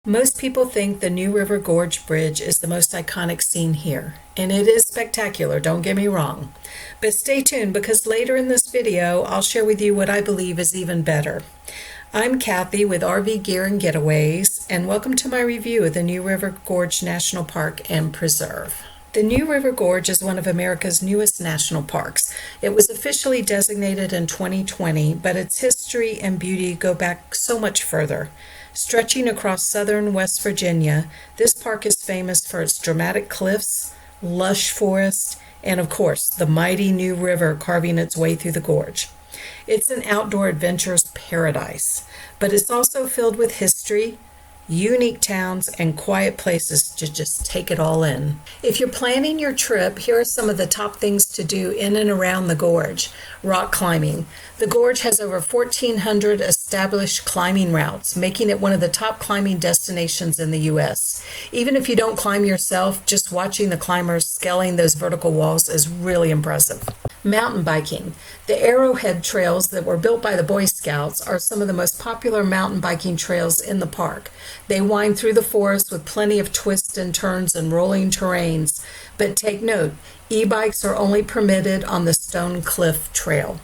Most people think the new River Gorge Bridge is the most iconic scene here, and it is spectacular, don't get me wrong. But stay tuned because later in this video, I'll share with you what I believe is even better. I'm Kathy with RV Gear and Getaways, and welcome to my review of the new River Gorge National Park and Preserve. The new River Gorge is one of America's newest national parks. It was officially designated in 2020, but its history and beauty go back so much further. Stretching across southern West Virginia, this park is famous for its dramatic cliffs, lush forest, and of course, the mighty new river carving its way through the gorge. It's an outdoor adventure's paradise, but it's also filled with history, unique towns, and quiet places to just take it all in. If you're planning your trip, here are some of the top things to do in and around the gorge. Rock climbing. The gorge has over 1,400 established climbing routes, making it one of the top climbing destinations in the U.S. Even if you don't climb yourself, just watching the climbers scaling those vertical walls is really impressive. Mountain biking. The Arrowhead trails that were built by the Boy Scouts are some of the most popular mountain biking trails in the park. They wind through the forest with plenty of twists and turns and rolling terrains. But take note, e-bikes are only permitted on the Stone Cliff Trail.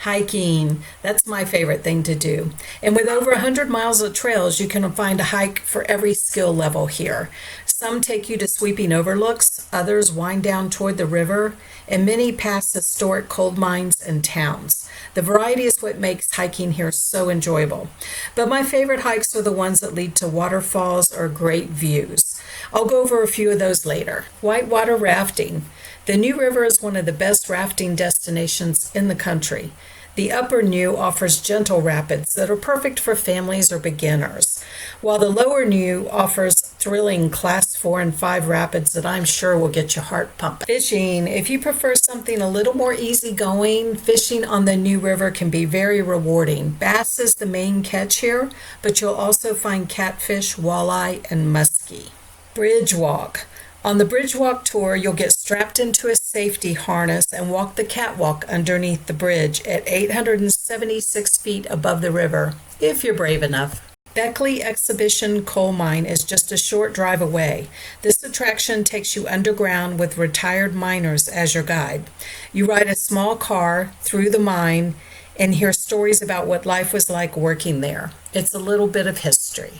Hiking, that's my favorite thing to do. And with over 100 miles of trails, you can find a hike for every skill level here. Some take you to sweeping overlooks, others wind down toward the river, and many pass historic coal mines and towns. The variety is what makes hiking here so enjoyable. But my favorite hikes are the ones that lead to waterfalls or great views. I'll go over a few of those later. Whitewater rafting. The New River is one of the best rafting destinations in the country. The Upper New offers gentle rapids that are perfect for families or beginners, while the Lower New offers thrilling Class 4 and 5 rapids that I'm sure will get your heart pumping. Fishing. If you prefer something a little more easygoing, fishing on the New River can be very rewarding. Bass is the main catch here, but you'll also find catfish, walleye, and muskie. Bridge walk. On the Bridge Walk tour, you'll get strapped into a safety harness and walk the catwalk underneath the bridge at 876 feet above the river, if you're brave enough. Beckley Exhibition Coal Mine is just a short drive away. This attraction takes you underground with retired miners as your guide. You ride a small car through the mine and hear stories about what life was like working there. It's a little bit of history.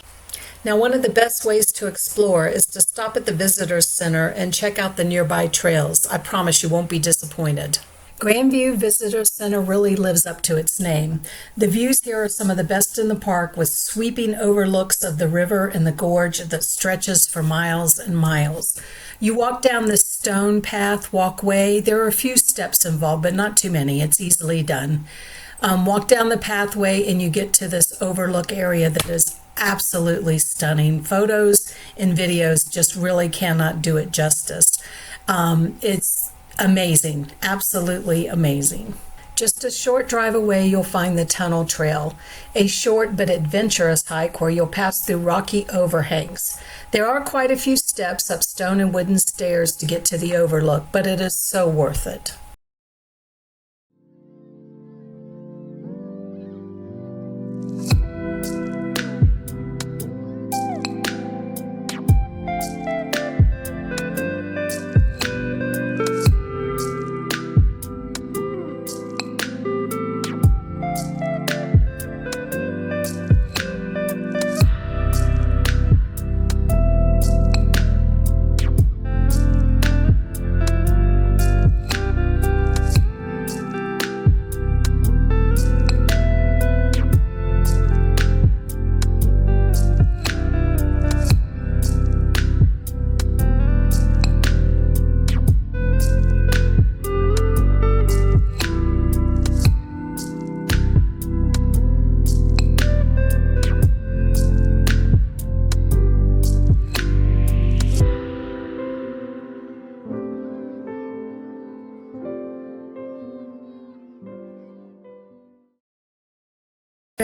Now, one of the best ways to explore is to stop at the Visitors Center and check out the nearby trails. I promise you won't be disappointed. Grandview Visitor Center really lives up to its name. The views here are some of the best in the park, with sweeping overlooks of the river and the gorge that stretches for miles and miles. You walk down this stone path walkway. There are a few steps involved, but not too many. It's easily done. Walk down the pathway and you get to this overlook area that is absolutely stunning. Photos and videos just really cannot do it justice. It's amazing, absolutely amazing. Just a short drive away, you'll find the Tunnel Trail, a short but adventurous hike where you'll pass through rocky overhangs. There are quite a few steps up stone and wooden stairs to get to the overlook, but it is so worth it.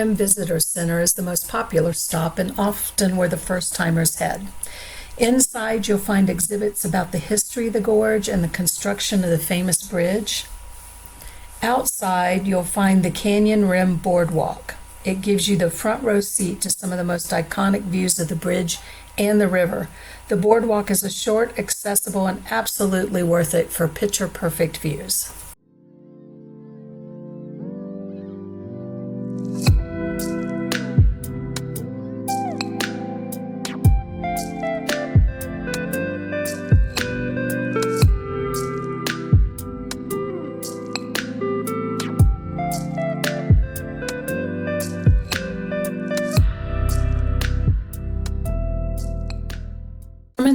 Visitor Center is the most popular stop and often where the first-timers head. Inside, you'll find exhibits about the history of the gorge and the construction of the famous bridge. Outside, you'll find the Canyon Rim Boardwalk. it gives you the front row seat to some of the most iconic views of the bridge and the river. The boardwalk is a short, accessible, and absolutely worth it for picture-perfect views.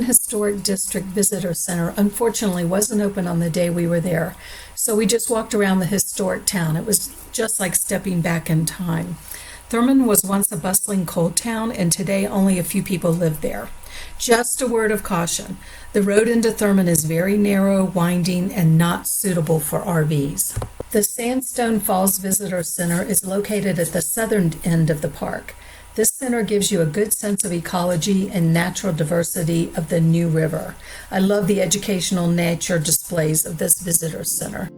Historic District Visitor Center unfortunately wasn't open on the day we were there, so we just walked around the historic town. It was just like stepping back in time. Thurman was once a bustling coal town, and today only a few people live there. Just a word of caution, the road into Thurman is very narrow, winding, and not suitable for RVs. The Sandstone Falls Visitor Center is located at the southern end of the park. This center gives you a good sense of ecology and natural diversity of the New River. I love the educational nature displays of this visitor center.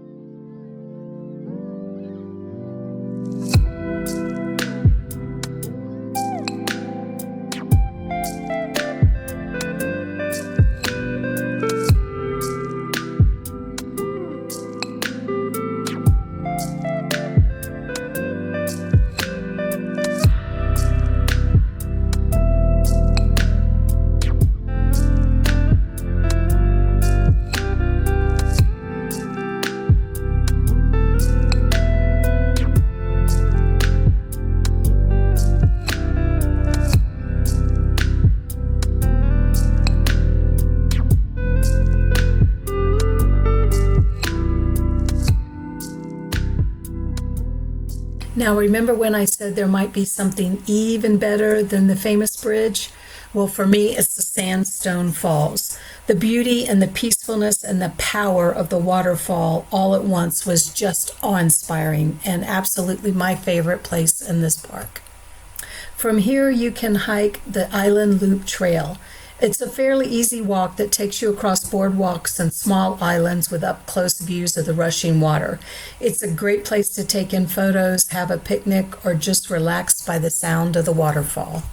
Now, remember when I said there might be something even better than the famous bridge? Well, for me, it's the Sandstone Falls. The beauty and the peacefulness and the power of the waterfall all at once was just awe-inspiring and absolutely my favorite place in this park. From here, you can hike the Island Loop Trail. It's a fairly easy walk that takes you across boardwalks and small islands with up-close views of the rushing water. It's a great place to take in photos, have a picnic, or just relax by the sound of the waterfall.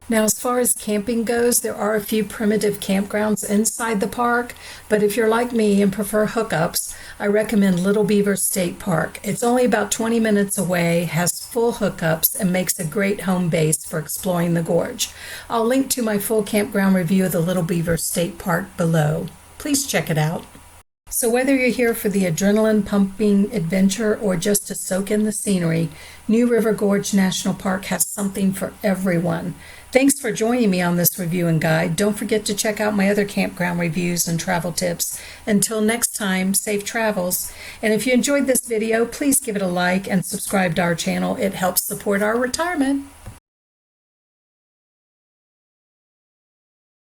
Now, as far as camping goes, there are a few primitive campgrounds inside the park, but if you're like me and prefer hookups, I recommend Little Beaver State Park. It's only about 20 minutes away, has full hookups, and makes a great home base for exploring the gorge. I'll link to my full campground review of the Little Beaver State Park below. Please check it out. So whether you're here for the adrenaline-pumping adventure or just to soak in the scenery, New River Gorge National Park has something for everyone. Thanks for joining me on this review and guide. Don't forget to check out my other campground reviews and travel tips. Until next time, safe travels. And if you enjoyed this video, please give it a like and subscribe to our channel. It helps support our retirement.